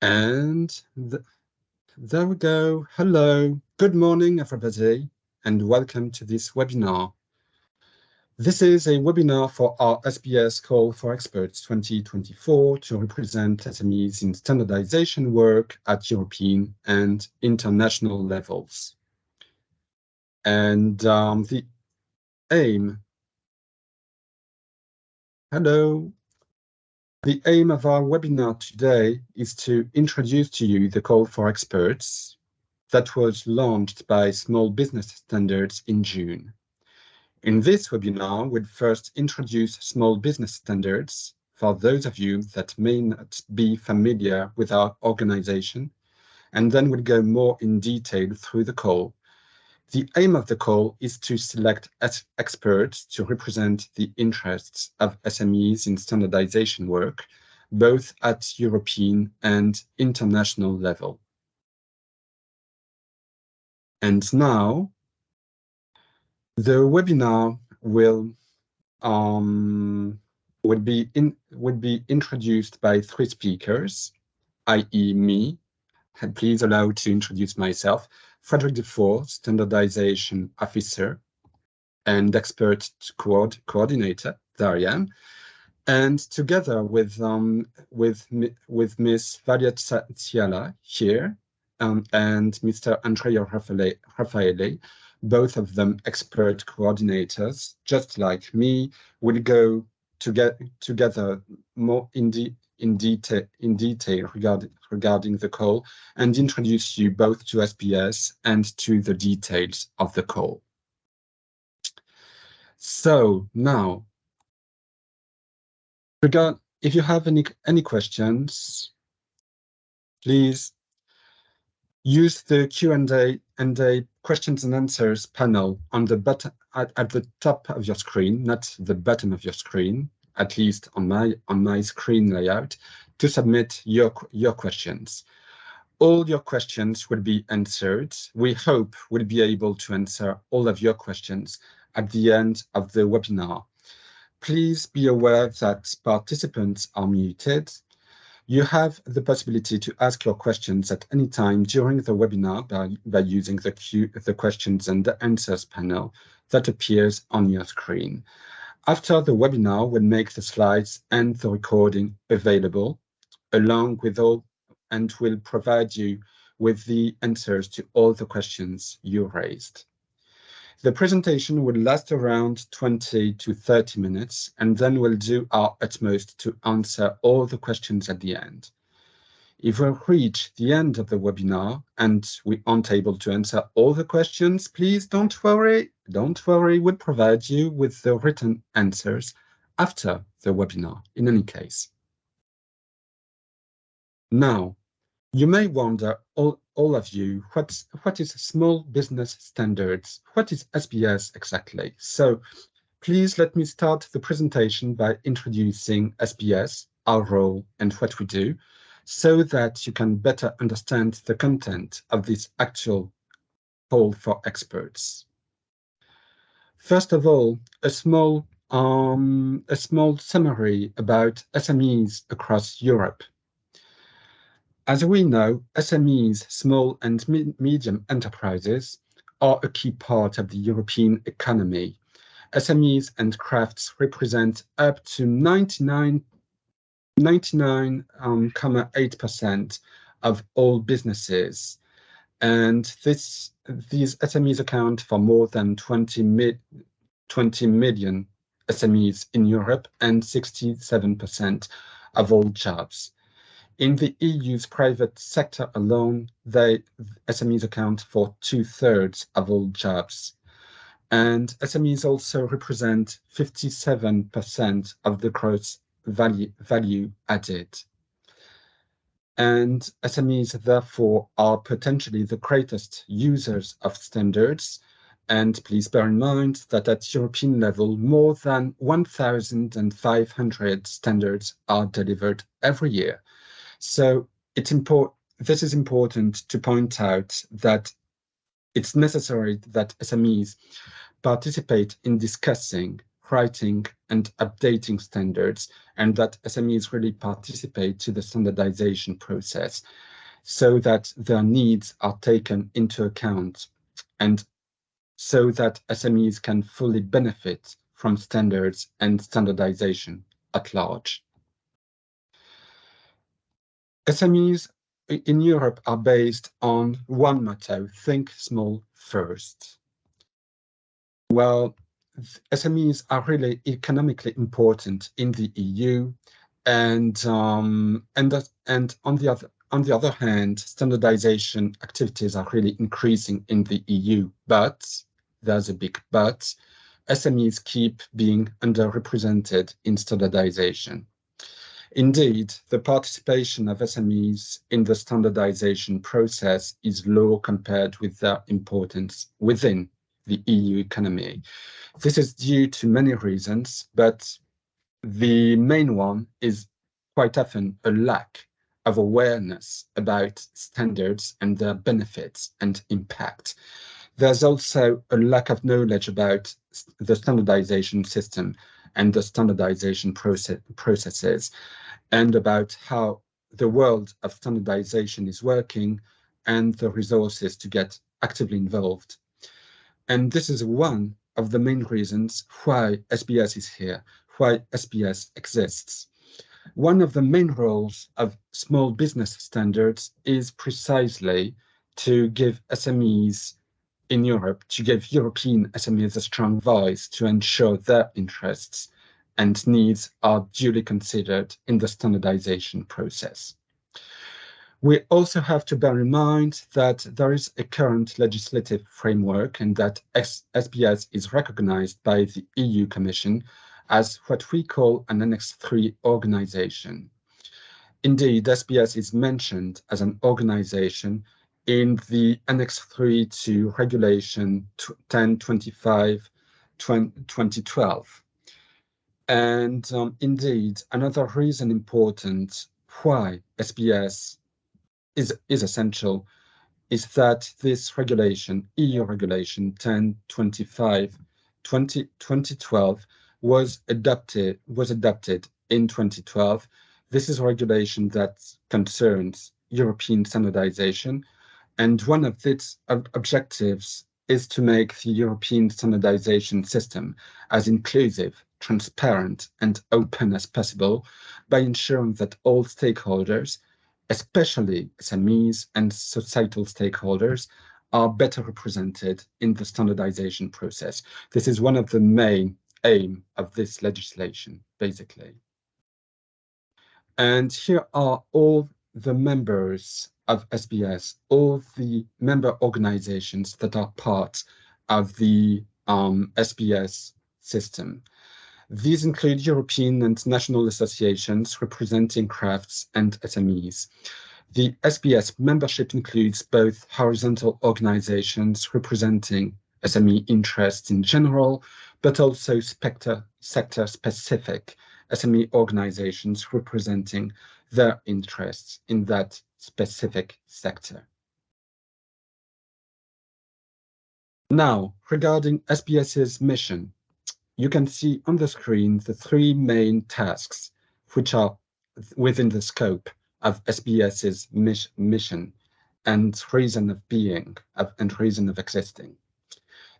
And there we go. Hello, good morning, everybody, and welcome to this webinar. This is a webinar for our SBS Call for Experts 2024 to represent SMEs in standardization work at European and international levels. And the aim, The aim of our webinar today is to introduce to you the Call for Experts that was launched by Small Business Standards in June. In this webinar, we'll first introduce Small Business Standards for those of you that may not be familiar with our organization, and then we'll go more in detail through the call. The aim of the call is to select experts to represent the interests of SMEs in standardization work, both at European and international level. And now, the webinar will be introduced by three speakers, i.e. me. Please allow to introduce myself. Frederick Dufour, Standardization Officer and Expert Coordinator, there I am. And together with Miss Valia Tiala here, and Mr. Andrea Raffaele, both of them expert coordinators, just like me, will go together more in detail regarding the call and introduce you both to SBS and to the details of the call. So now, if you have any questions, please use the Q&A and the questions and answers panel on the button at the top of your screen, not the bottom of your screen, at least on my screen layout, to submit your questions. All your questions will be answered. We hope we'll be able to answer all of your questions at the end of the webinar. Please be aware that participants are muted. You have the possibility to ask your questions at any time during the webinar by using the questions and the answers panel that appears on your screen. After the webinar, we'll make the slides and the recording available along with all, and will provide you with the answers to all the questions you raised. The presentation will last around 20 to 30 minutes, and then we'll do our utmost to answer all the questions at the end. If we reach the end of the webinar and we aren't able to answer all the questions, please don't worry. Don't worry, we'll provide you with the written answers after the webinar, in any case. Now, you may wonder, all of you, what is Small Business Standards? What is SBS exactly? So please let me start the presentation by introducing SBS, our role, and what we do, so that you can better understand the content of this actual call for experts. First of all, a small summary about SMEs across Europe. As we know, SMEs, small and medium enterprises, are a key part of the European economy. SMEs and crafts represent up to 99.8% of all businesses. And these SMEs account for more than 20 million SMEs in Europe and 67% of all jobs. In the EU's private sector alone, SMEs account for 2/3 of all jobs. And SMEs also represent 57% of the gross value added. And SMEs, therefore, are potentially the greatest users of standards. And please bear in mind that at European level, more than 1,500 standards are delivered every year. So this is important to point out that it's necessary that SMEs participate in discussing, writing and updating standards, and that SMEs really participate to the standardization process so that their needs are taken into account and so that SMEs can fully benefit from standards and standardization at large. SMEs in Europe are based on one motto: think small first. Well, SMEs are really economically important in the EU, and on the other hand, standardization activities are really increasing in the EU. But there's a big but: SMEs keep being underrepresented in standardization. Indeed, the participation of SMEs in the standardization process is low compared with their importance within the EU economy. This is due to many reasons, but the main one is quite often a lack of awareness about standards and their benefits and impact. There's also a lack of knowledge about the standardization system and the standardization processes, and about how the world of standardization is working and the resources to get actively involved. And this is one of the main reasons why SBS is here, why SBS exists. One of the main roles of small business standards is precisely to give SMEs in Europe, to give European SMEs a strong voice to ensure their interests and needs are duly considered in the standardization process. We also have to bear in mind that there is a current legislative framework and that SBS is recognized by the EU Commission as what we call an Annex 3 organization. Indeed, SBS is mentioned as an organization in the Annex 3 to Regulation 1025/2012. And indeed, another reason important why SBS is essential is that this regulation, EU Regulation 1025/2012, was adopted in 2012. This is a regulation that concerns European standardization, and one of its objectives is to make the European standardization system as inclusive, transparent, and open as possible by ensuring that all stakeholders, especially SMEs and societal stakeholders, are better represented in the standardization process. This is one of the main aims of this legislation, basically. And here are all the members of SBS, all the member organizations that are part of the SBS system. These include European and national associations representing crafts and SMEs. The SBS membership includes both horizontal organizations representing SME interests in general, but also sector-specific SME organizations representing their interests in that specific sector. Now, regarding SBS's mission, you can see on the screen the three main tasks which are within the scope of SBS's mission and reason of being and reason of existing.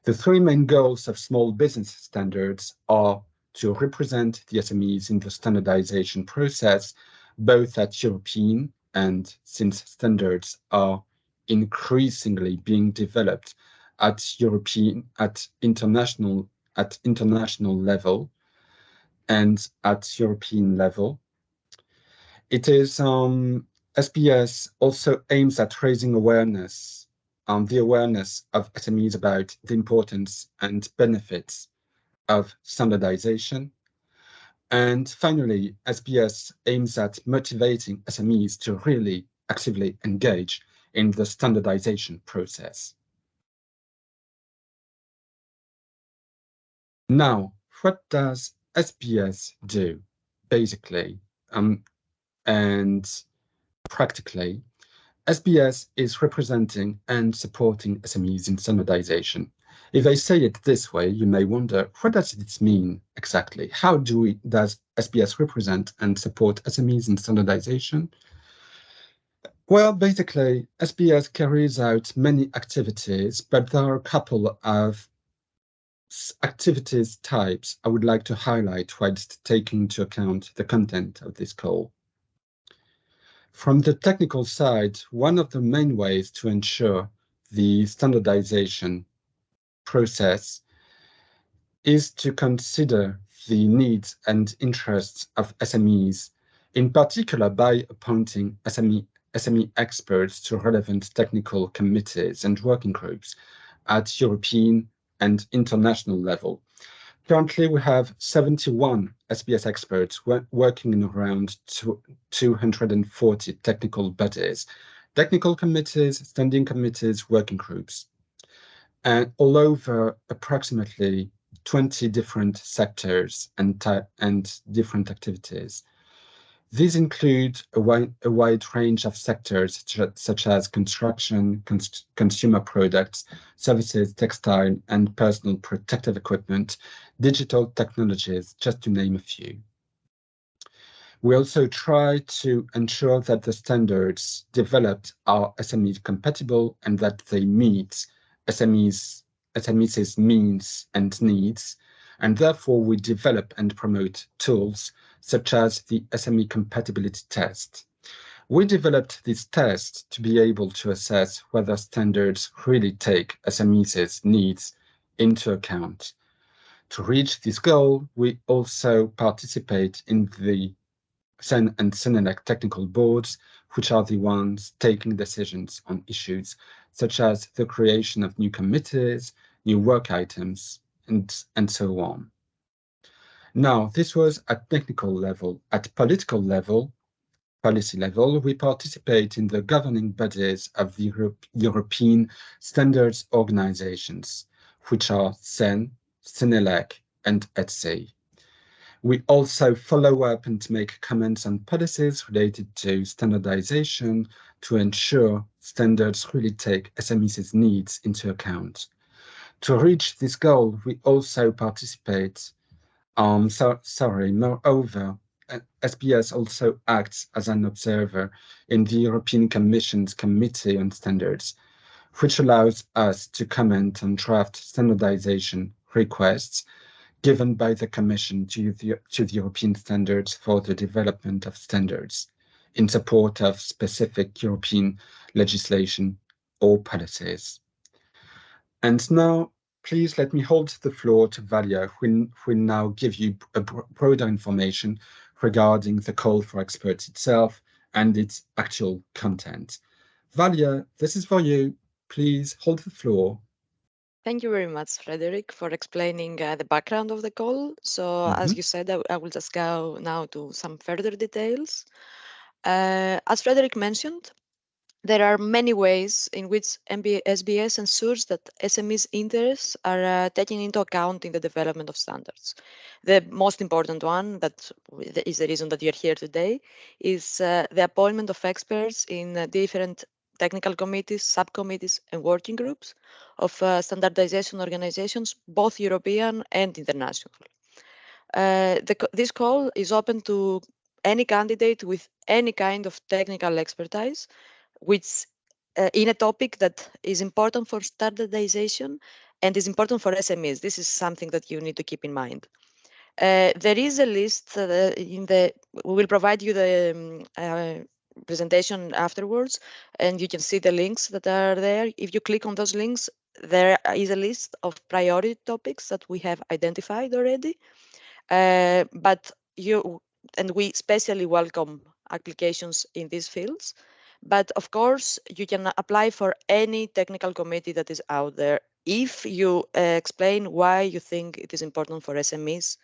The three main goals of small business standards are to represent the SMEs in the standardization process, both at European and, since standards are increasingly being developed at international level and at European level. It is SBS also aims at raising awareness, the awareness of SMEs about the importance and benefits of standardization. And finally, SBS aims at motivating SMEs to really actively engage in the standardization process. Now, what does SBS do, basically and practically? SBS is representing and supporting SMEs in standardization. If I say it this way, you may wonder, what does it mean exactly? How does SBS represent and support SMEs in standardization? Well, basically, SBS carries out many activities, but there are a couple of activities types I would like to highlight whilst taking into account the content of this call. From the technical side, one of the main ways to ensure the standardization process is to consider the needs and interests of SMEs, in particular by appointing SME experts to relevant technical committees and working groups at European and international level. Currently, we have 71 SBS experts working in around 240 technical bodies, technical committees, standing committees, working groups, and all over approximately 20 different sectors and different activities. These include a wide range of sectors such as construction, consumer products, services, textile and personal protective equipment, digital technologies, just to name a few. We also try to ensure that the standards developed are SME compatible and that they meet SMEs' means and needs, and therefore we develop and promote tools such as the SME compatibility test. We developed this test to be able to assess whether standards really take SMEs' needs into account. To reach this goal, we also participate in the SEN and SENELEC technical boards, which are the ones taking decisions on issues such as the creation of new committees, new work items, and so on. Now, this was at technical level. At political level, policy level, we participate in the governing bodies of the European standards organizations, which are SEN, SENELEC, and ETSI. We also follow up and make comments on policies related to standardization to ensure standards really take SMEs' needs into account. To reach this goal, we also participate. Moreover, SBS also acts as an observer in the European Commission's Committee on Standards, which allows us to comment on draft standardization requests given by the Commission to the European standards for the development of standards in support of specific European legislation or policies. And now, please let me hold the floor to Valia, who will now give you a broader information regarding the call for experts itself and its actual content. Valia, this is for you. Please hold the floor. Thank you very much, Frederick, for explaining the background of the call. So, as you said, I will just go now to some further details. As Frederick mentioned, there are many ways in which SBS ensures that SMEs' interests are taken into account in the development of standards. The most important one, that is the reason that you're here today, is the appointment of experts in different technical committees, subcommittees, and working groups of standardization organizations, both European and international. This call is open to any candidate with any kind of technical expertise, which in a topic that is important for standardization and is important for SMEs. This is something that you need to keep in mind. There is a list we will provide you the presentation afterwards, and you can see the links that are there. If you click on those links, there is a list of priority topics that we have identified already. But we especially welcome applications in these fields. But of course, you can apply for any technical committee that is out there if you explain why you think it is important for SMEs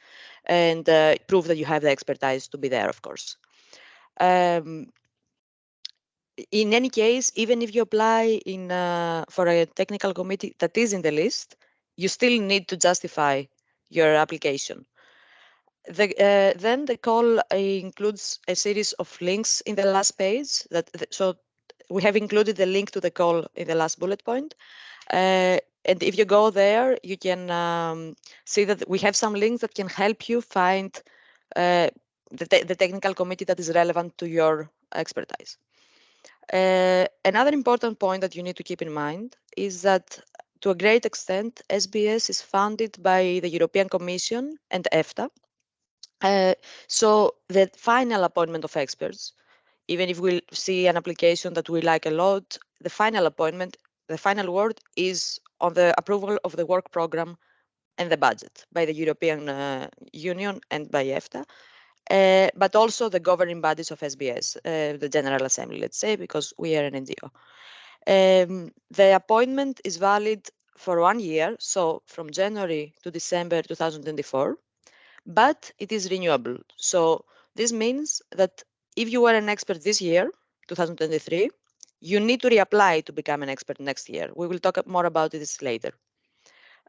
and prove that you have the expertise to be there, of course. In any case, even if you apply for a technical committee that is in the list, you still need to justify your application. Then the call includes a series of links in the last page. So we have included the link to the call in the last bullet point. And if you go there, you can see that we have some links that can help you find the technical committee that is relevant to your expertise. Another important point that you need to keep in mind is that to a great extent, SBS is funded by the European Commission and EFTA. So the final appointment of experts, even if we see an application that we like a lot, the final appointment, the final word is on the approval of the work program and the budget by the European Union and by EFTA. But also the governing bodies of SBS, the General Assembly, let's say, because we are an NGO. The appointment is valid for 1 year, so from January to December 2024, but it is renewable. So this means that if you were an expert this year, 2023, you need to reapply to become an expert next year. We will talk more about this later.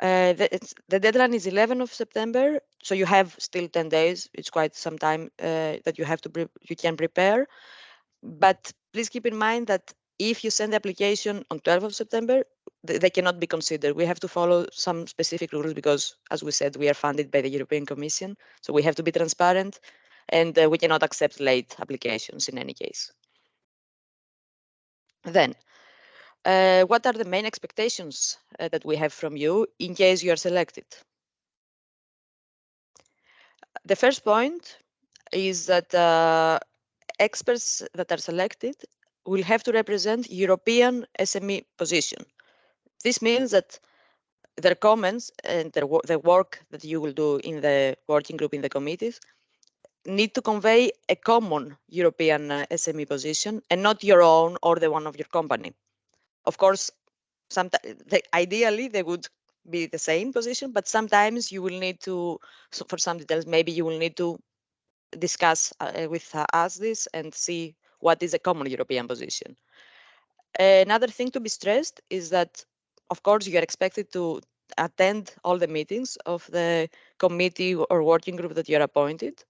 The deadline is 11th of September, so you have still 10 days. It's quite some time that you can prepare. But please keep in mind that if you send the application on 12th of September, they cannot be considered. We have to follow some specific rules because, as we said, we are funded by the European Commission, so we have to be transparent, and we cannot accept late applications in any case. Then, what are the main expectations that we have from you in case you are selected? The first point is that experts that are selected will have to represent European SME position. This means that their comments and the work that you will do in the working group in the committees need to convey a common European SME position and not your own or the one of your company. Of course, ideally they would be the same position, but sometimes you will need to, so for some details, maybe you will need to discuss with us this and see what is a common European position. Another thing to be stressed is that, of course, you are expected to attend all the meetings of the committee or working group that you are appointed.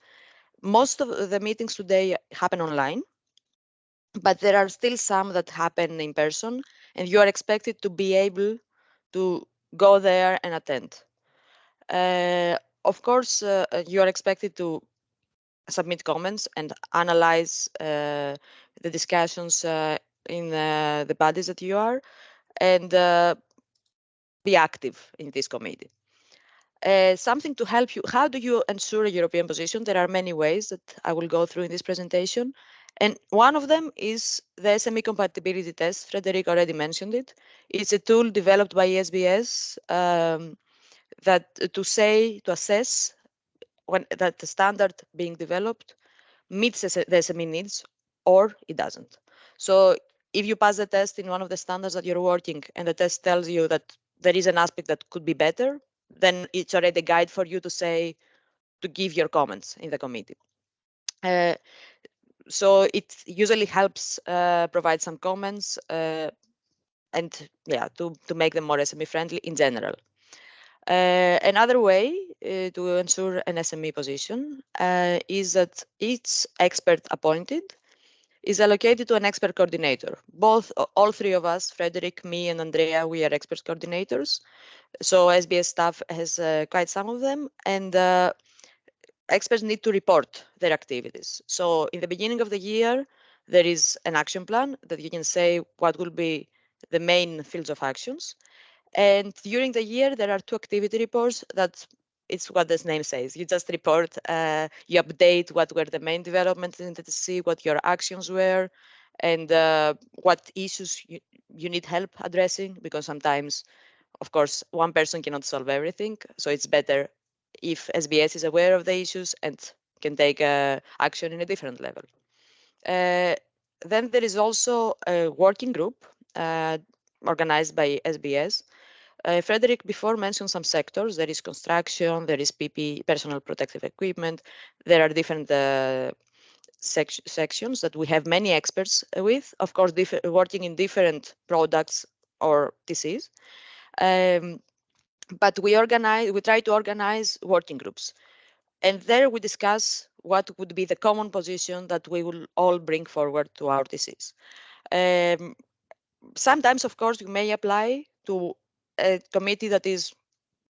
Most of the meetings today happen online, but there are still some that happen in person, and you are expected to be able to go there and attend. Of course, you are expected to submit comments and analyze the discussions in the bodies that you are, and be active in this committee. Something to help you, how do you ensure a European position? There are many ways that I will go through in this presentation. And one of them is the SME compatibility test. Frederic already mentioned it. It's a tool developed by SBS to assess when that the standard being developed meets the SME needs or it doesn't. So if you pass the test in one of the standards that you're working and the test tells you that there is an aspect that could be better, then it's already a guide for you to give your comments in the committee. So it usually helps provide some comments and to make them more SME friendly in general. Another way to ensure an SME position is that each expert appointed is allocated to an expert coordinator. All three of us, Frederic, me, and Andrea, we are expert coordinators. So SBS staff has quite some of them, and experts need to report their activities. So in the beginning of the year, there is an action plan that you can say what will be the main fields of actions. And during the year, there are 2 activity reports that it's what this name says. You just report, you update what were the main developments in the TC, what your actions were, and what issues you need help addressing, because sometimes, of course, one person cannot solve everything. So it's better if SBS is aware of the issues and can take action in a different level. Then there is also a working group organized by SBS. Frederic before mentioned some sectors. There is construction, there is PPE, personal protective equipment. There are different sections that we have many experts with, of course, working in different products or TCs. But we try to organize working groups. And there we discuss what would be the common position that we will all bring forward to our TCs. Sometimes, of course, you may apply to a committee that is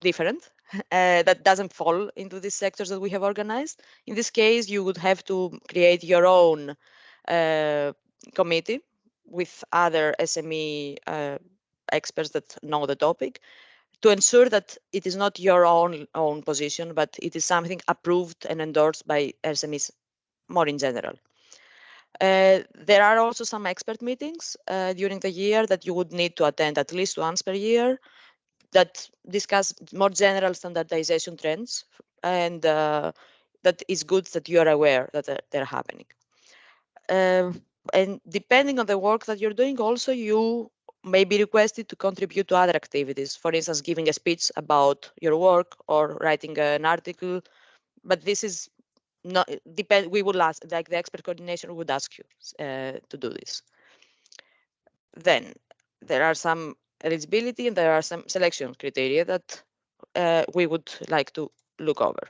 different, that doesn't fall into these sectors that we have organized. In this case, you would have to create your own committee with other SME experts that know the topic to ensure that it is not your own position, but it is something approved and endorsed by SMEs more in general. There are also some expert meetings during the year that you would need to attend at least once per year that discuss more general standardization trends, and that is good that you are aware that they're happening. And depending on the work that you're doing, also you may be requested to contribute to other activities, for instance, giving a speech about your work or writing an article. But this is not depend. We would ask, like the expert coordination would ask you to do this. Then there are some eligibility and there are some selection criteria that we would like to look over.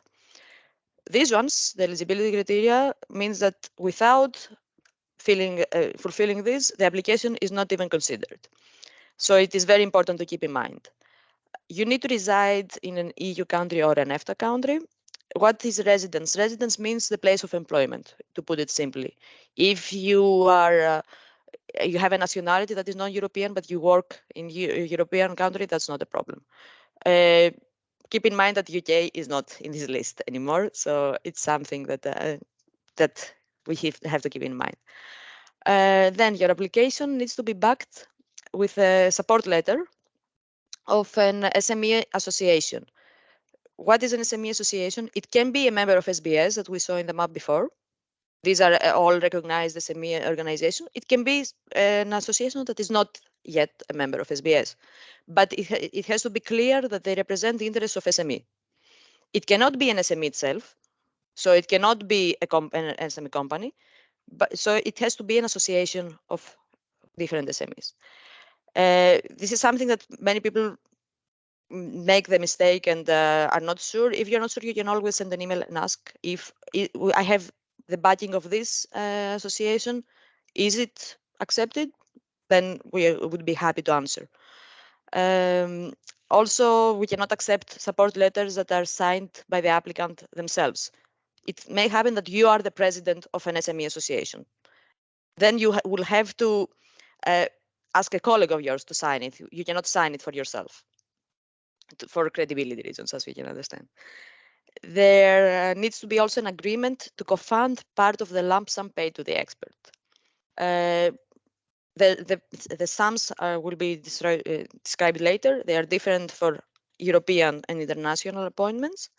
These ones, the eligibility criteria, means that without fulfilling this, the application is not even considered. So it is very important to keep in mind. You need to reside in an EU country or an EFTA country. What is residence? Residence means the place of employment, to put it simply. If you are you have a nationality that is non-European, but you work in a European country, that's not a problem. Keep in mind that UK is not in this list anymore, so it's something that that we have to keep in mind. Then your application needs to be backed with a support letter of an SME association. What is an SME association? It can be a member of SBS that we saw in the map before. These are all recognized SME organizations. It can be an association that is not yet a member of SBS, but it has to be clear that they represent the interests of SME. It cannot be an SME itself, so it cannot be an SME company, but so it has to be an association of different SMEs. This is something that many people make the mistake and are not sure. If you're not sure, you can always send an email and ask if I have the backing of this association. Is it accepted? Then we would be happy to answer. Also, we cannot accept support letters that are signed by the applicant themselves. It may happen that you are the president of an SME association. Then you will have to ask a colleague of yours to sign it. You cannot sign it for yourself for credibility reasons, as we can understand. There needs to be also an agreement to co-fund part of the lump sum paid to the expert. The sums will be described later. They are different for European and international appointments.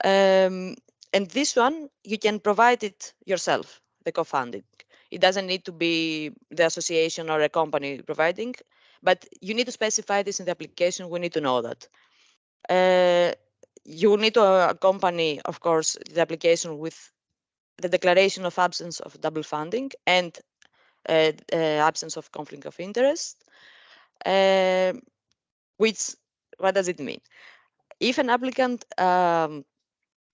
And this one, you can provide it yourself, the co-funding. It doesn't need to be the association or a company providing, but you need to specify this in the application. We need to know that. You need to accompany, of course, the application with the declaration of absence of double funding and absence of conflict of interest. What does it mean? If an applicant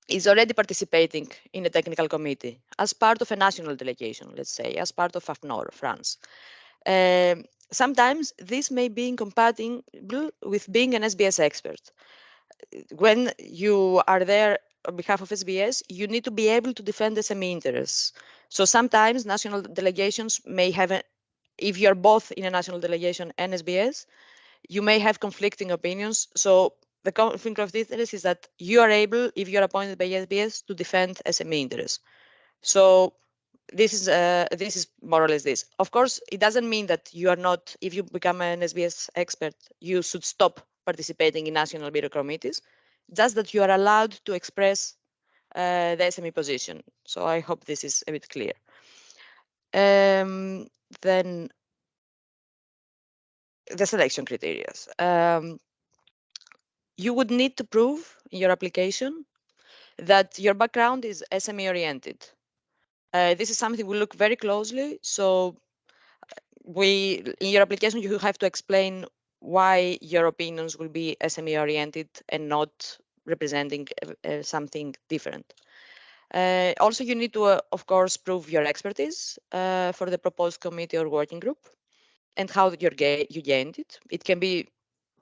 is already participating in a technical committee as part of a national delegation, let's say, as part of AFNOR, France, sometimes this may be incompatible with being an SBS expert. When you are there on behalf of SBS, you need to be able to defend SME interests. So sometimes national delegations may have, if you're both in a national delegation and SBS, you may have conflicting opinions. So the conflict of interest is that you are able, if you're appointed by SBS, to defend SME interests. So this is more or less this. Of course, it doesn't mean that you are not, if you become an SBS expert, you should stop participating in national bureau committees, just that you are allowed to express the SME position. So I hope this is a bit clear. Then the selection criteria. You would need to prove in your application that your background is SME oriented. This is something we look very closely. So in your application, you have to explain why your opinions will be SME oriented and not representing something different. Also, you need to, of course, prove your expertise for the proposed committee or working group and how you gained it. It can be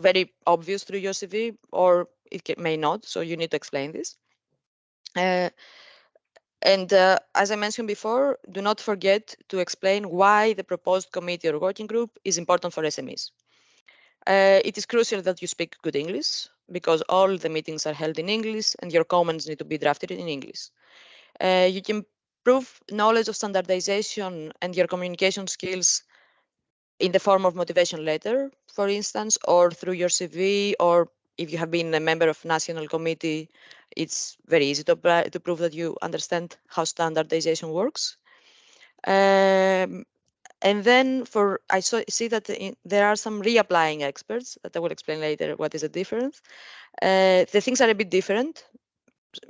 very obvious through your CV, or it may not, so you need to explain this. And as I mentioned before, do not forget to explain why the proposed committee or working group is important for SMEs. It is crucial that you speak good English, because all the meetings are held in English and your comments need to be drafted in English. You can prove knowledge of standardization and your communication skills in the form of motivation letter, for instance, or through your CV, or if you have been a member of national committee, it's very easy to prove that you understand how standardization works. And then I see that there are some reapplying experts that I will explain later what is the difference. The things are a bit different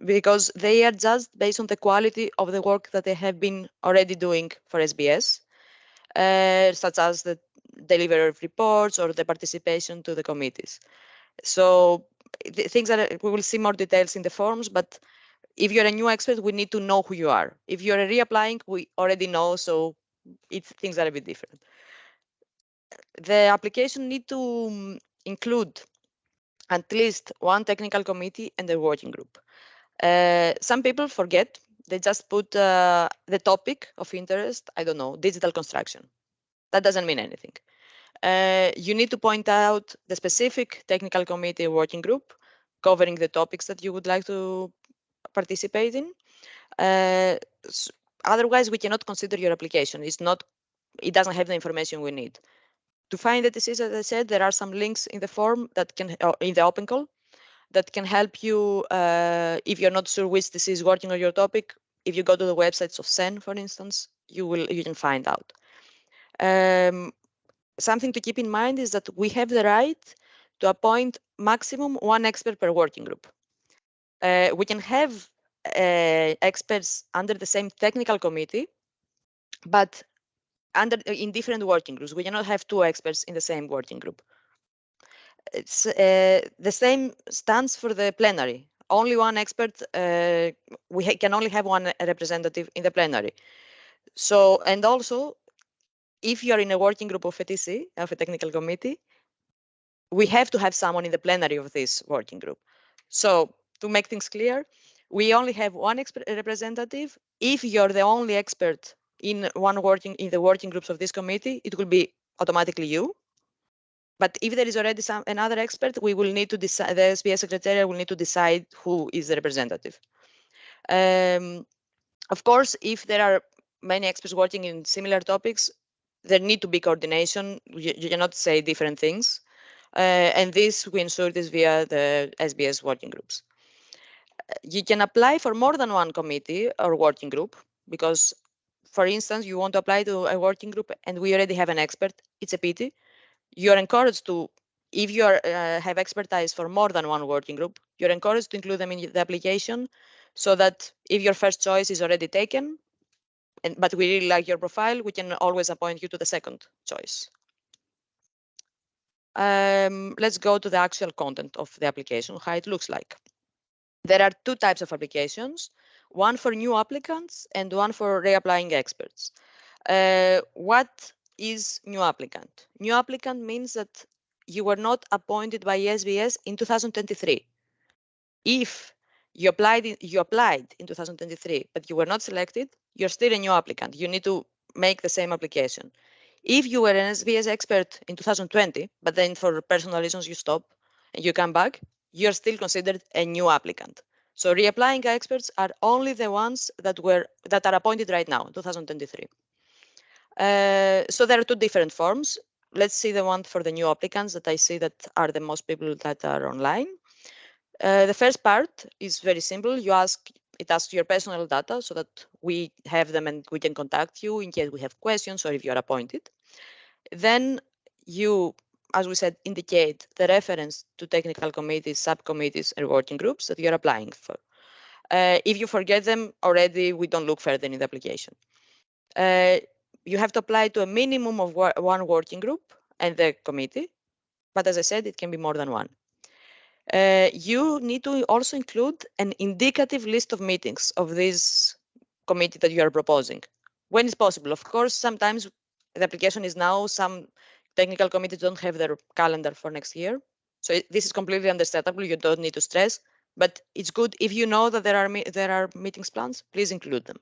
because they are judged based on the quality of the work that they have been already doing for SBS, such as the delivery of reports or the participation to the committees. So the things that we will see more details in the forms, but if you're a new expert, we need to know who you are. If you're reapplying, we already know, so things are a bit different. The application need to include at least one technical committee and a working group. Some people forget, they just put the topic of interest, I don't know, digital construction. That doesn't mean anything. You need to point out the specific technical committee working group covering the topics that you would like to participate in. Otherwise, we cannot consider your application. It doesn't have the information we need. To find the disease, as I said, there are some links in the form that can, in the open call, that can help you if you're not sure which disease is working on your topic. If you go to the websites of SEN, for instance, you can find out. Something to keep in mind is that we have the right to appoint maximum one expert per working group. We can have experts under the same technical committee, but in different working groups. We cannot have two experts in the same working group. It's the same stands for the plenary. Only one expert. We can only have one representative in the plenary. So, and also, if you are in a working group of a TC, of a technical committee, we have to have someone in the plenary of this working group. So, to make things clear, we only have one expert representative. If you're the only expert in the working groups of this committee, it will be automatically you. But if there is already another expert, we will need to decide. The SBS secretariat will need to decide who is the representative. Of course, if there are many experts working in similar topics, there need to be coordination. You cannot say different things, and this we ensure this via the SBS working groups. You can apply for more than one committee or working group because, for instance, you want to apply to a working group and we already have an expert. It's a pity. You're encouraged to, if you have expertise for more than one working group, you're encouraged to include them in the application so that if your first choice is already taken, but we really like your profile, we can always appoint you to the second choice. Let's go to the actual content of the application, how it looks like. There are two types of applications, one for new applicants and one for reapplying experts. What is new applicant? New applicant means that you were not appointed by SBS in 2023. If you applied in 2023, but you were not selected, you're still a new applicant. You need to make the same application. If you were an SBS expert in 2020, but then for personal reasons you stop and you come back, you're still considered a new applicant. So reapplying experts are only the ones that are appointed right now, 2023. So there are two different forms. Let's see the one for the new applicants that I see that are the most people that are online. The first part is very simple. It asks your personal data so that we have them and we can contact you in case we have questions or if you are appointed. Then you, as we said, indicate the reference to technical committees, subcommittees, and working groups that you're applying for. If you forget them already, we don't look further in the application. You have to apply to a minimum of one working group and the committee, but as I said, it can be more than one. You need to also include an indicative list of meetings of this committee that you are proposing, when it's possible. Of course, sometimes the application is now, some technical committees don't have their calendar for next year, So this is completely understandable. You don't need to stress, but it's good if you know that there are meetings plans, please include them.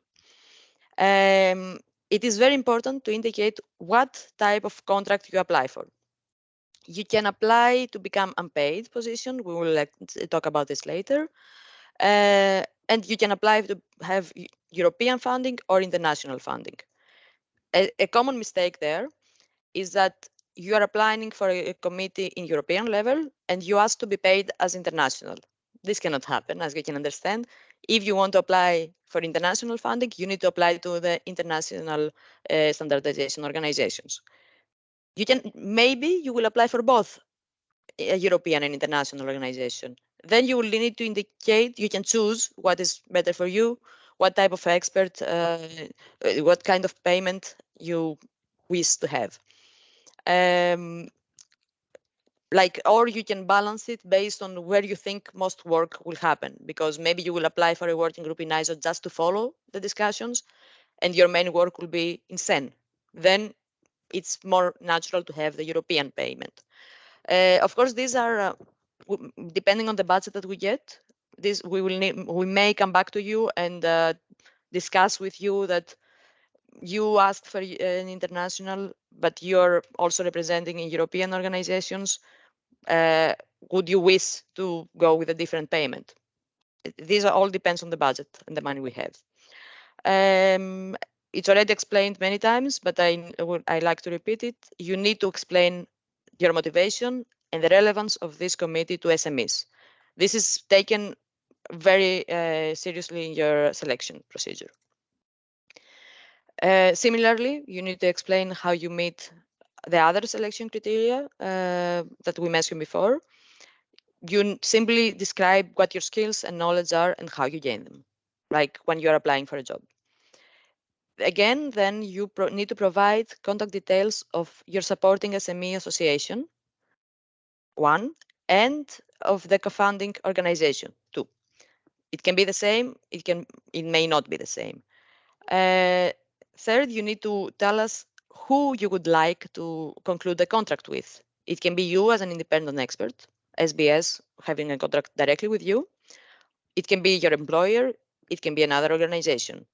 It is very important to indicate what type of contract you apply for. You can apply to become unpaid position. We will talk about this later. And you can apply to have European funding or international funding. A common mistake there is that you are applying for a committee in European level and you ask to be paid as international. This cannot happen, as you can understand. If you want to apply for international funding, you need to apply to the international standardization organizations. Maybe you will apply for both a European and international organization. Then you will need to indicate, you can choose what is better for you, what type of expert, what kind of payment you wish to have. Or you can balance it based on where you think most work will happen, because maybe you will apply for a working group in ISO just to follow the discussions, and your main work will be in SEN. Then it's more natural to have the European payment. Of course, these are depending on the budget that we get. We may come back to you and discuss with you that you asked for an international, but you're also representing in European organizations. Would you wish to go with a different payment? These all depends on the budget and the money we have. It's already explained many times, but I like to repeat it. You need to explain your motivation and the relevance of this committee to SMEs. This is taken very seriously in your selection procedure. Similarly, you need to explain how you meet the other selection criteria that we mentioned before. You simply describe what your skills and knowledge are and how you gain them, like when you're applying for a job. Again, then you need to provide contact details of your supporting SME association, 1, and of the co-funding organization, 2. It can be the same, it may not be the same. Third, you need to tell us who you would like to conclude the contract with. It can be you as an independent expert, SBS having a contract directly with you. It can be your employer. It can be another organization.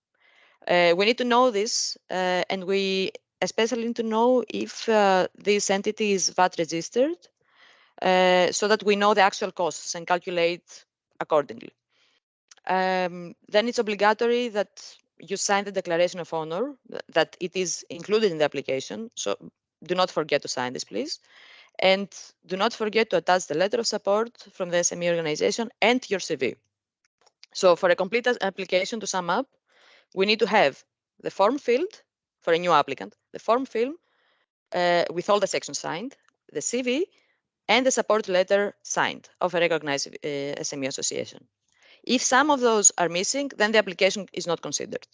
We need to know this, and we especially need to know if this entity is VAT registered, so that we know the actual costs and calculate accordingly. Then it's obligatory that you sign the declaration of honor, that it is included in the application. So do not forget to sign this, please. And do not forget to attach the letter of support from the SME organization and your CV. So for a complete application, to sum up, we need to have the form filled for a new applicant, the form filled with all the sections signed, the CV, and the support letter signed of a recognized SME association. If some of those are missing, then the application is not considered.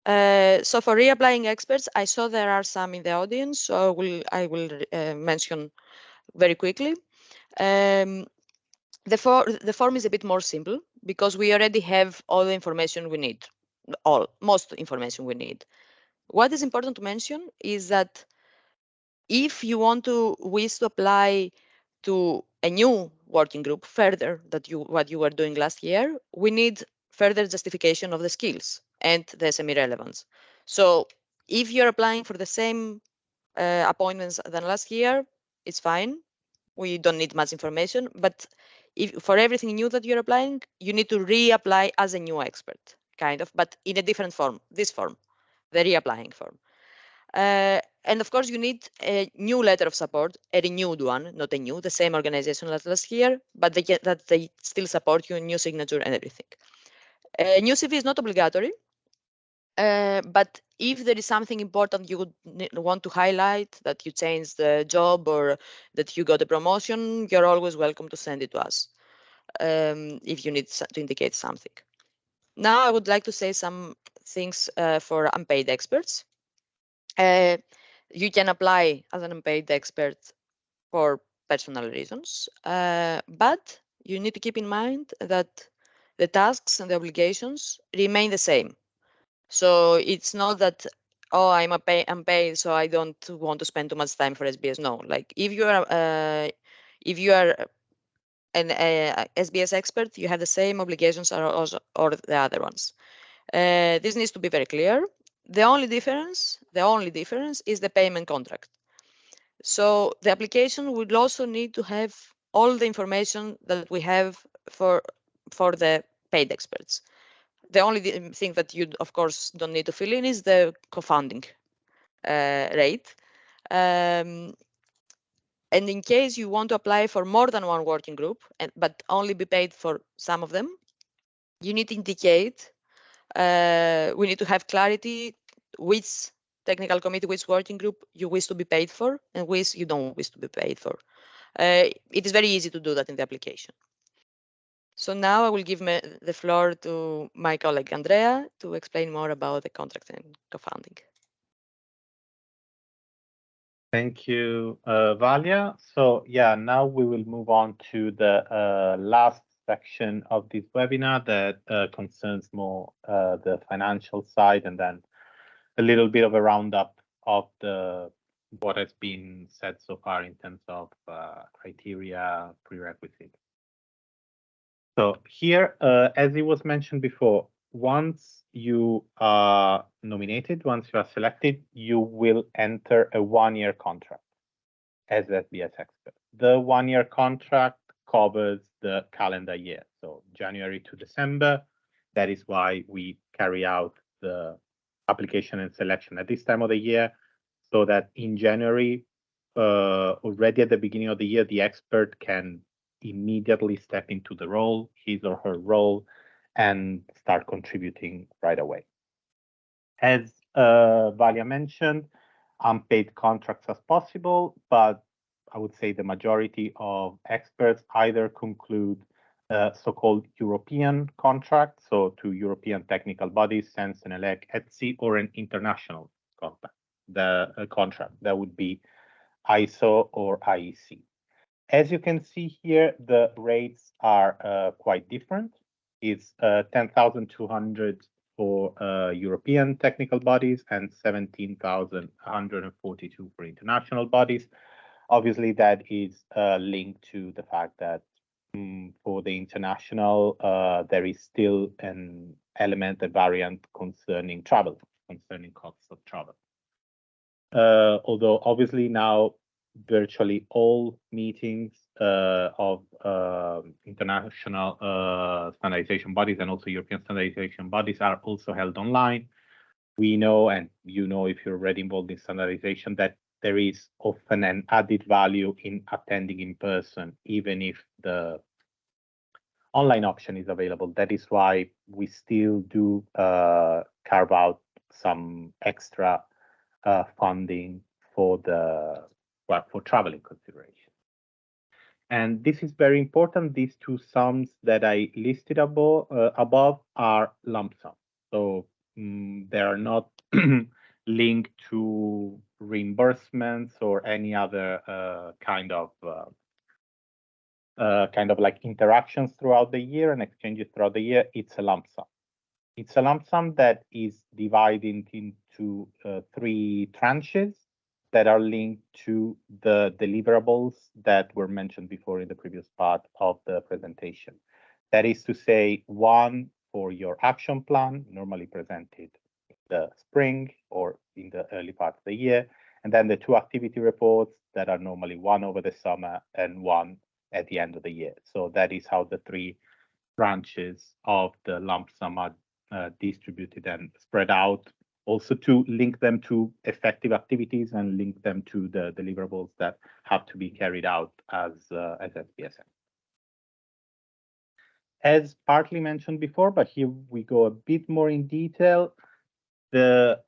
So for reapplying experts, I saw there are some in the audience, so I will mention very quickly. The form is a bit more simple because we already have all the information we need, most information we need. What is important to mention is that if you wish to apply to a new working group further what you were doing last year, we need further justification of the skills and the SME relevance. So if you're applying for the same appointments than last year, it's fine. We don't need much information, but if for everything new that you're applying, you need to reapply as a new expert, kind of, but in a different form, this form, the reapplying form. And of course, you need a new letter of support, a renewed one, not a new, the same organization as last year, but they still support you, new signature and everything. A new CV is not obligatory, but if there is something important you would want to highlight, that you changed the job or that you got a promotion, you're always welcome to send it to us if you need to indicate something. Now, I would like to say some things for unpaid experts. You can apply as an unpaid expert for personal reasons, but you need to keep in mind that the tasks and the obligations remain the same. So it's not that oh, I'm paid, so I don't want to spend too much time for SBS. No, like if you are an SBS expert, you have the same obligations or the other ones. This needs to be very clear. The only difference is the payment contract. So the application would also need to have all the information that we have for the paid experts. The only thing that you, of course, don't need to fill in is the co-funding rate. And in case you want to apply for more than one working group, but only be paid for some of them, you need to indicate, we need to have clarity which technical committee, which working group you wish to be paid for and which you don't wish to be paid for. It is very easy to do that in the application. So now I will give the floor to my colleague Andrea to explain more about the contract and co-funding. Thank you, Valia. So yeah, now we will move on to the last section of this webinar that concerns more the financial side, and then a little bit of a roundup of what has been said so far in terms of criteria, prerequisites. So here, as it was mentioned before, once you are nominated, once you are selected, you will enter a one-year contract as SBS expert. The one-year contract covers the calendar year, so January to December. That is why we carry out the application and selection at this time of the year, so that in January, already at the beginning of the year, the expert can immediately step into the role, his or her role, and start contributing right away. As Valia mentioned, unpaid contracts as possible, but I would say the majority of experts either conclude so-called European contracts, so to European technical bodies, SENS, ELEC, ETSI, or an international contract. The contract that would be ISO or IEC. As you can see here, the rates are quite different. It's 10,200 for European technical bodies and 17,142 for international bodies. Obviously, that is linked to the fact that for the international, there is still an element, a variant concerning travel, concerning costs of travel. Although obviously now virtually all meetings of international standardization bodies and also European standardization bodies are also held online. We know, and you know if you're already involved in standardization, that there is often an added value in attending in person, even if the online option is available. That is why we still do carve out some extra funding for for traveling consideration. And this is very important. These two sums that I listed above are lump sum. So they are not linked to reimbursements or any other kind of like interactions throughout the year and exchanges throughout the year. It's a lump sum. It's a lump sum that is divided into three tranches that are linked to the deliverables that were mentioned before in the previous part of the presentation. That is to say, one for your action plan, normally presented in the spring or in the early part of the year, and then the two activity reports that are normally one over the summer and one at the end of the year. So that is how the three branches of the lump sum are distributed and spread out, also to link them to effective activities and link them to the deliverables that have to be carried out as SBSM. As partly mentioned before, but here we go a bit more in detail, the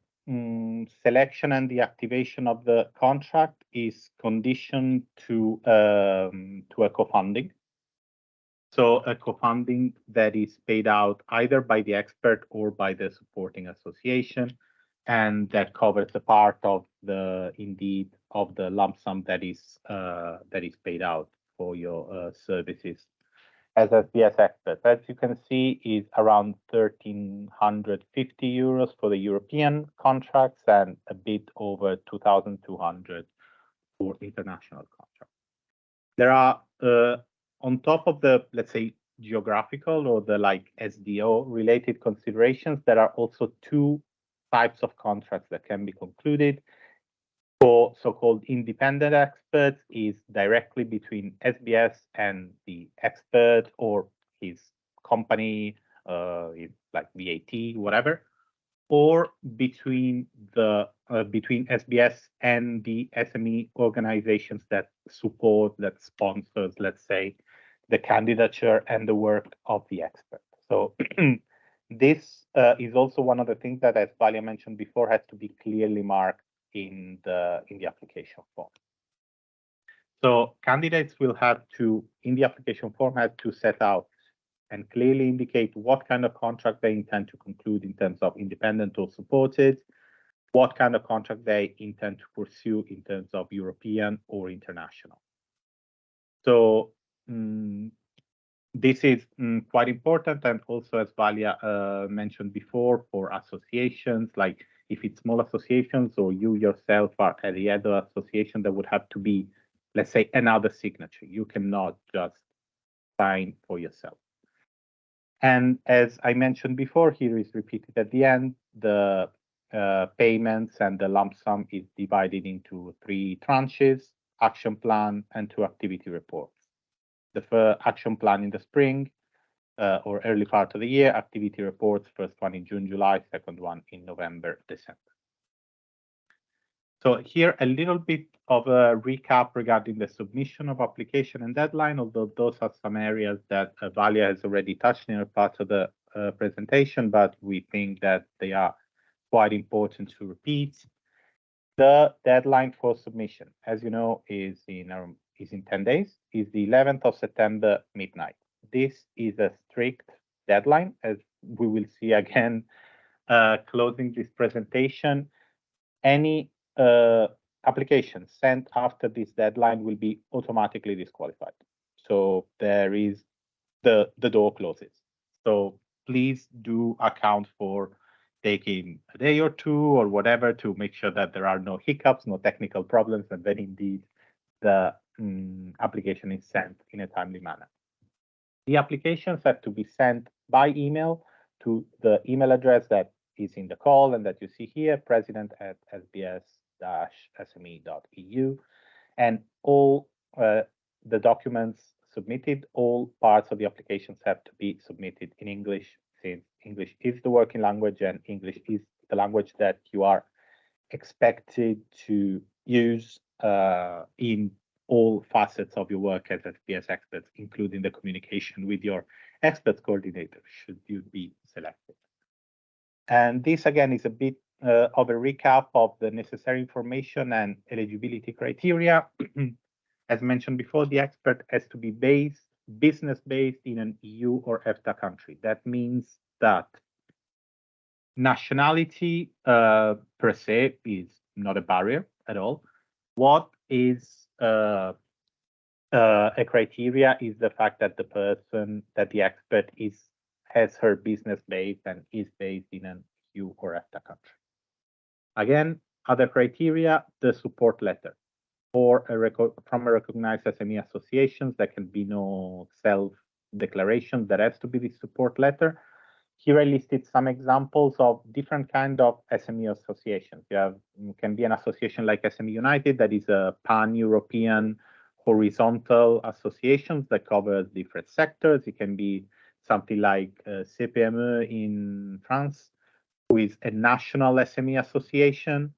selection and the activation of the contract is conditioned to a co-funding. So a co-funding that is paid out either by the expert or by the supporting association, and that covers the part of the lump sum that is paid out for your services as SBS experts. As you can see, is around 1,350 euros for the European contracts and a bit over 2,200 for international contracts. There are, on top of the, let's say, geographical or the like SDO related considerations, there are also two types of contracts that can be concluded. For so-called independent experts is directly between SBS and the expert or his company, like VAT, whatever, or between the between SBS and the SME organizations that support, that sponsors, let's say, the candidature and the work of the expert. So this is also one of the things that, as Valia mentioned before, has to be clearly marked in the application form. So candidates will have to, in the application form, have to set out and clearly indicate what kind of contract they intend to conclude in terms of independent or supported, what kind of contract they intend to pursue in terms of European or international. So this is quite important, and also, as Valia mentioned before, for associations, like if it's small associations or you yourself are at the head of association, there would have to be, let's say, another signature. You cannot just sign for yourself. And as I mentioned before, here is repeated at the end, the payments and the lump sum is divided into 3 tranches, action plan and 2 activity reports. The first action plan in the spring or early part of the year, activity reports, first one in June, July, second one in November, December. So here a little bit of a recap regarding the submission of application and deadline, although those are some areas that Valia has already touched in her part of the presentation, but we think that they are quite important to repeat. The deadline for submission, as you know, is in 10 days, is the 11th of September, midnight. This is a strict deadline, as we will see again closing this presentation. Any application sent after this deadline will be automatically disqualified. So there is the door closes. So please do account for taking a day or 2 or whatever to make sure that there are no hiccups, no technical problems, and then indeed the application is sent in a timely manner. The applications have to be sent by email to the email address that is in the call and that you see here, president@sbs-sme.eu, and all the documents submitted, all parts of the applications have to be submitted in English, since English is the working language and English is the language that you are expected to use in all facets of your work as SBS experts, including the communication with your experts coordinator, should you be selected. And this, again, is a bit of a recap of the necessary information and eligibility criteria. As mentioned before, the expert has to be business-based in an EU or EFTA country. That means that nationality per se is not a barrier at all. What is a criteria is the fact that the person, that the expert has her business based and is based in an EU or EFTA country. Again, other criteria, the support letter or from a recognized SME associations. There can be no self-declaration. There has to be the support letter. Here I listed some examples of different kind of SME associations. You can be an association like SME United, that is a pan-European horizontal association that covers different sectors. It can be something like CPME in France, who is a national SME association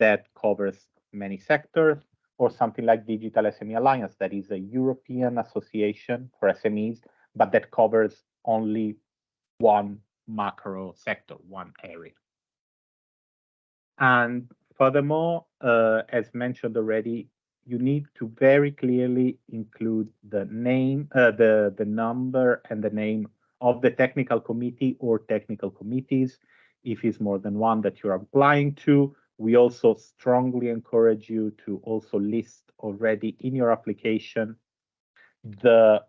that covers many sectors, or something like Digital SME Alliance, that is a European association for SMEs, but that covers only one macro sector, one area. And furthermore, as mentioned already, you need to very clearly include the name, the number and the name of the technical committee or technical committees, if it's more than one that you're applying to. We also strongly encourage you to also list already in your application the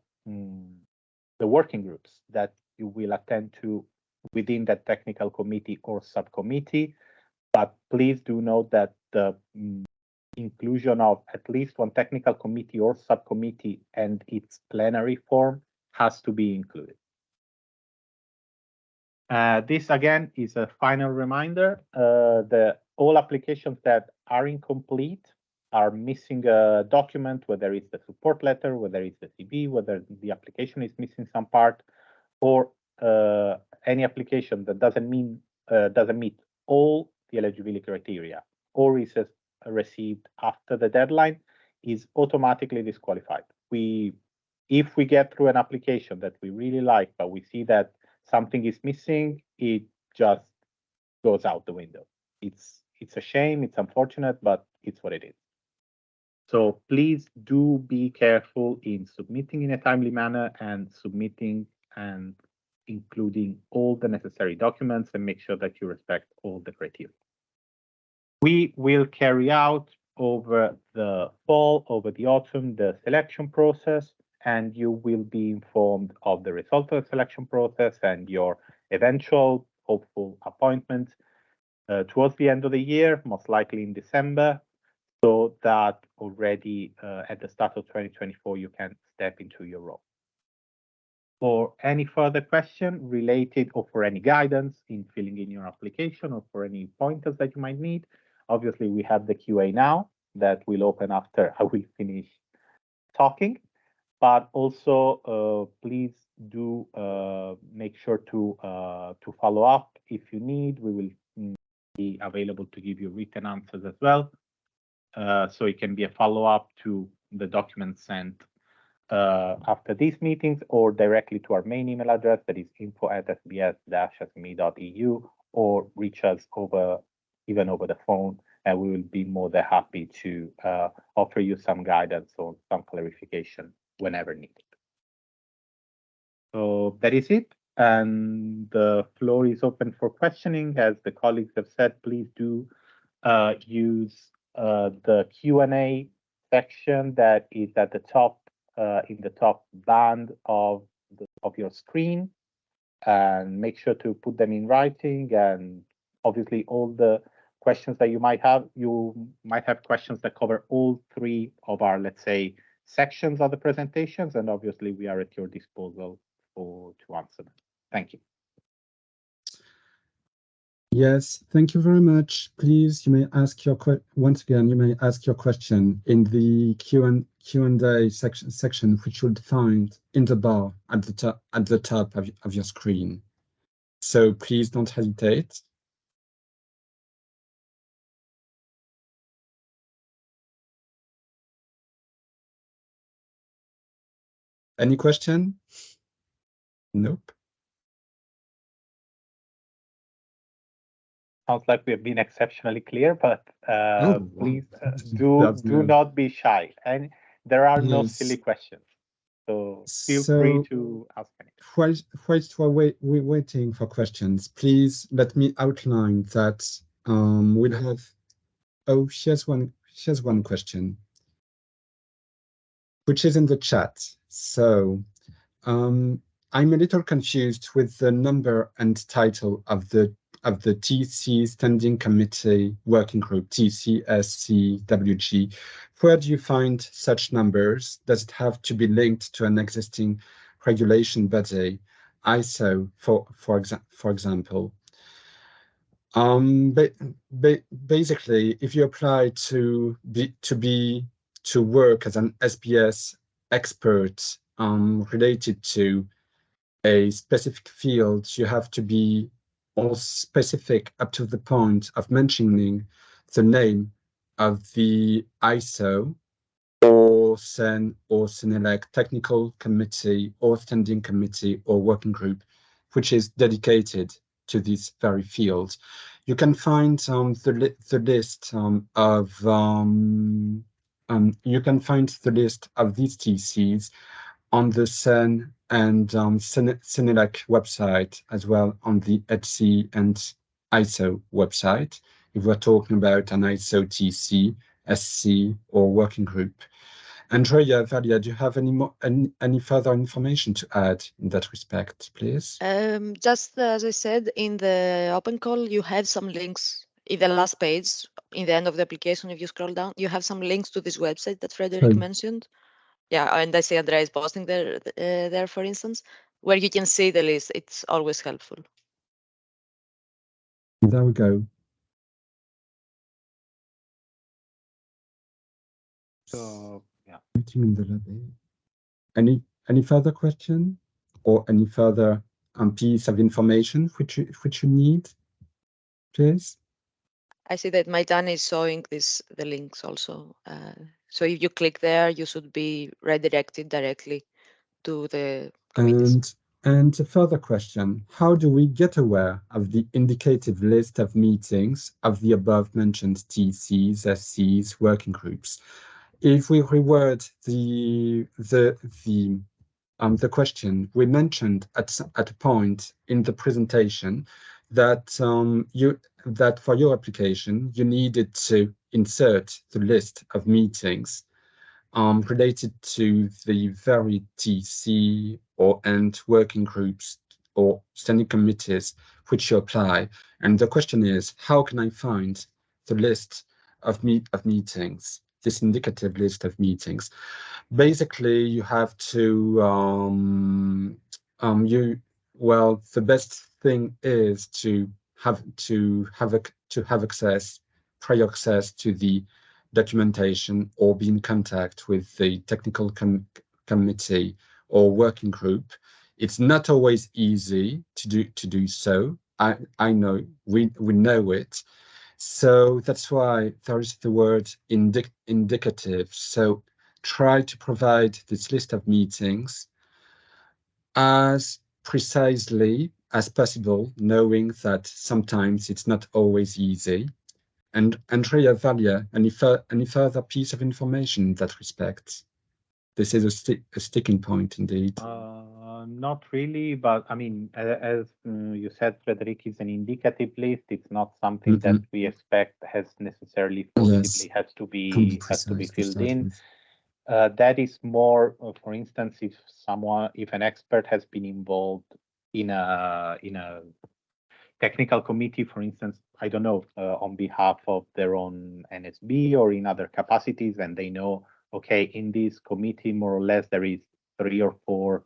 the working groups that you will attend to within that technical committee or subcommittee. But please do note that the inclusion of at least one technical committee or subcommittee and its plenary form has to be included. This again is a final reminder. All applications that are incomplete are missing a document, whether it's the support letter, whether it's the CB, whether the application is missing some part, or any application that doesn't meet all the eligibility criteria or is received after the deadline is automatically disqualified. If we get through an application that we really like, but we see that something is missing, it just goes out the window. It's a shame, it's unfortunate, but it's what it is. So please do be careful in submitting in a timely manner and submitting and including all the necessary documents, and make sure that you respect all the criteria. We will carry out over the fall, over the autumn, the selection process, and you will be informed of the result of the selection process and your eventual hopeful appointment towards the end of the year, most likely in December, so that already at the start of 2024, you can step into your role. For any further question related or for any guidance in filling in your application or for any pointers that you might need, obviously we have the QA now that will open after I will finish talking. But also, please do make sure to follow up if you need. We will be available to give you written answers as well. So it can be a follow-up to the documents sent after these meetings or directly to our main email address, that is info@sbs-sme.eu, or reach us even over the phone, and we will be more than happy to offer you some guidance or some clarification whenever needed. So that is it, and the floor is open for questioning. As the colleagues have said, please do use the Q&A section that is at the top, in the top band of your screen, and make sure to put them in writing. And obviously all the questions that you might have questions that cover all three of our, let's say, sections of the presentations, and obviously we are at your disposal to answer them. Thank you. Yes, thank you very much. Please, you may ask your once again, you may ask your question in the Q&A section, which you'll find in the bar at the top of your screen. So please don't hesitate. Any question? Nope. Sounds like we have been exceptionally clear, but please do not be shy. And there are no silly questions. So feel free to ask any. Whilst we're waiting for questions, please let me outline that we'll have. Oh, here's one question, which is in the chat. So I'm a little confused with the number and title of the TC Standing Committee Working Group, TCSCWG. Where do you find such numbers? Does it have to be linked to an existing regulation body, ISO, for example? Basically, if you apply to work as an SBS expert related to a specific field, you have to be all specific up to the point of mentioning the name of the ISO or SENELEC technical committee or standing committee or working group, which is dedicated to this very field. You can find the list of these TCs on the SEN and SENELEC website, as well on the ETSI and ISO website, if we're talking about an ISO TC, SC, or working group. Andrea, Valia, do you have any further information to add in that respect, please? Just as I said, in the open call, you have some links in the last page, in the end of the application. If you scroll down, you have some links to this website that Frederick mentioned. Yeah, and I see Andrea is posting there, for instance, where you can see the list. It's always helpful. There we go. So, yeah. In the lobby. Any further question or any further piece of information which you need, please? I see that Maitane is showing the links also. So if you click there, you should be redirected directly to the committees. And a further question, how do we get aware of the indicative list of meetings of the above mentioned TCs, SCs, working groups? If we reword the question, we mentioned at a point in the presentation that that for your application you needed to insert the list of meetings related to the very TC and working groups or standing committees which you apply. And the question is, how can I find the list of meetings, this indicative list of meetings? Basically, you have to the best thing is to have prior access to the documentation or be in contact with the technical committee or working group. It's not always easy to do so. I know we know it. So that's why there is the word indicative. So try to provide this list of meetings as precisely as possible, knowing that sometimes it's not always easy. And Andrea, Valia, any further piece of information in that respect? This is a sticking point indeed. Not really, but I mean, as you said, Frederick, is an indicative list. It's not something that we expect has necessarily forcibly has to be filled in. That is more, for instance, if an expert has been involved in a technical committee, for instance, I don't know, on behalf of their own NSB or in other capacities, and they know, okay, in this committee, more or less, there is 3 or 4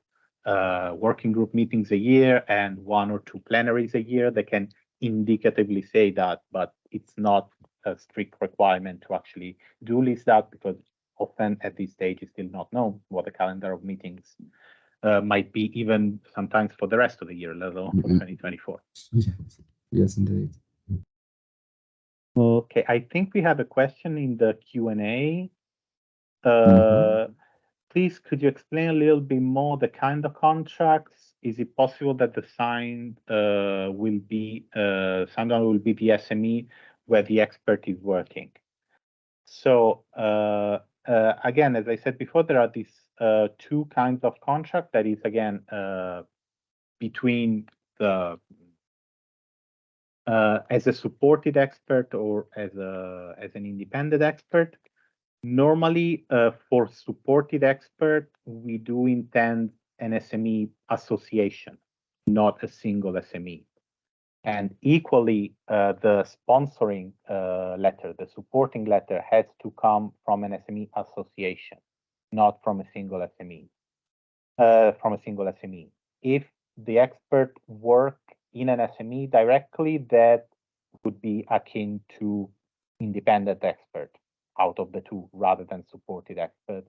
working group meetings a year and 1 or 2 plenaries a year. They can indicatively say that, but it's not a strict requirement to actually do list that, because often at this stage it's still not known what the calendar of meetings might be, even sometimes for the rest of the year, let alone for 2024. Yes, indeed. Okay, I think we have a question in the Q&A. Please, could you explain a little bit more the kind of contracts? Is it possible that the signed will be the SME where the expert is working? So again, as I said before, there are these 2 kinds of contract. That is, again, between the as a supported expert or as an independent expert. Normally, for supported expert, we do intend an SME association, not a single SME. And equally, the sponsoring letter, the supporting letter, has to come from an SME association, not from a single SME. If the expert work in an SME directly, that would be akin to independent expert out of the 2, rather than supported expert.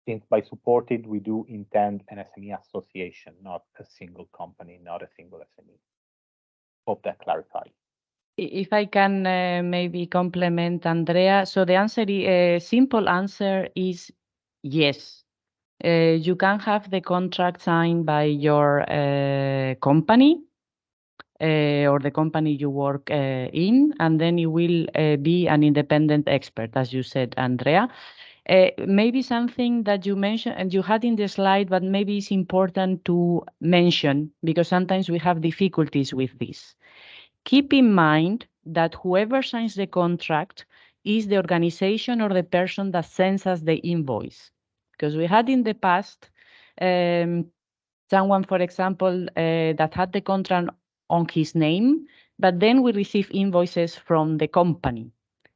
Since by supported, we do intend an SME association, not a single company, not a single SME. Hope that clarifies. If I can maybe complement Andrea. So the answer, simple answer is yes. You can have the contract signed by your company or the company you work in, and then you will be an independent expert, as you said, Andrea. Maybe something that you mentioned and you had in the slide, but maybe it's important to mention, because sometimes we have difficulties with this. Keep in mind that whoever signs the contract is the organization or the person that sends us the invoice. Because we had in the past someone, for example, that had the contract on his name, but then we receive invoices from the company.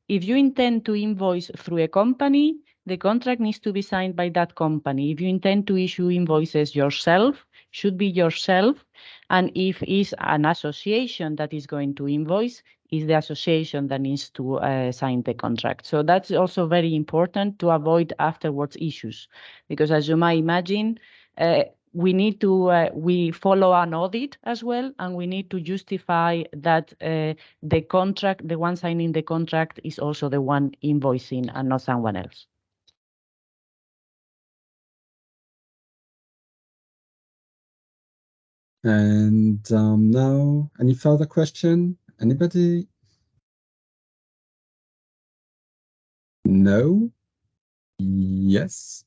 If you intend to invoice through a company, the contract needs to be signed by that company. If you intend to issue invoices yourself, should be yourself. And if it's an association that is going to invoice, is the association that needs to sign the contract. So that's also very important to avoid afterwards issues, because as you might imagine, we need to we follow an audit as well, and we need to justify that the contract, the one signing the contract, is also the one invoicing and not someone else. And now, any further question? Anybody? No? Yes?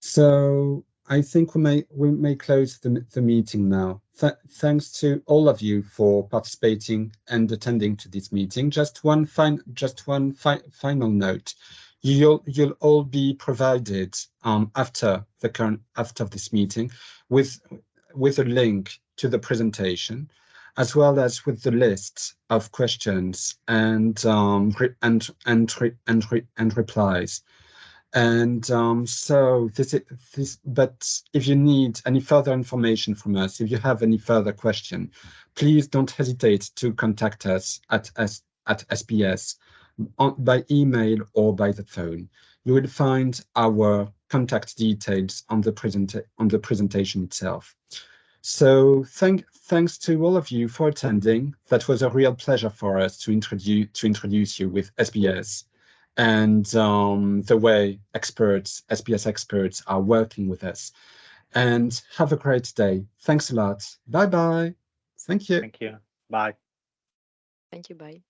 So I think we may close the meeting now. Thanks to all of you for participating and attending to this meeting. Just one final note. You'll all be provided after this meeting with a link to the presentation, as well as with the list of questions and replies. And so but if you need any further information from us, if you have any further question, please don't hesitate to contact us at SBS by email or by the phone. You will find our contact details on the presentation itself. So thanks to all of you for attending. That was a real pleasure for us to introduce you with SBS and the way SBS experts are working with us. And have a great day. Thanks a lot. Bye-bye. Thank you. Thank you. Bye. Thank you. Bye.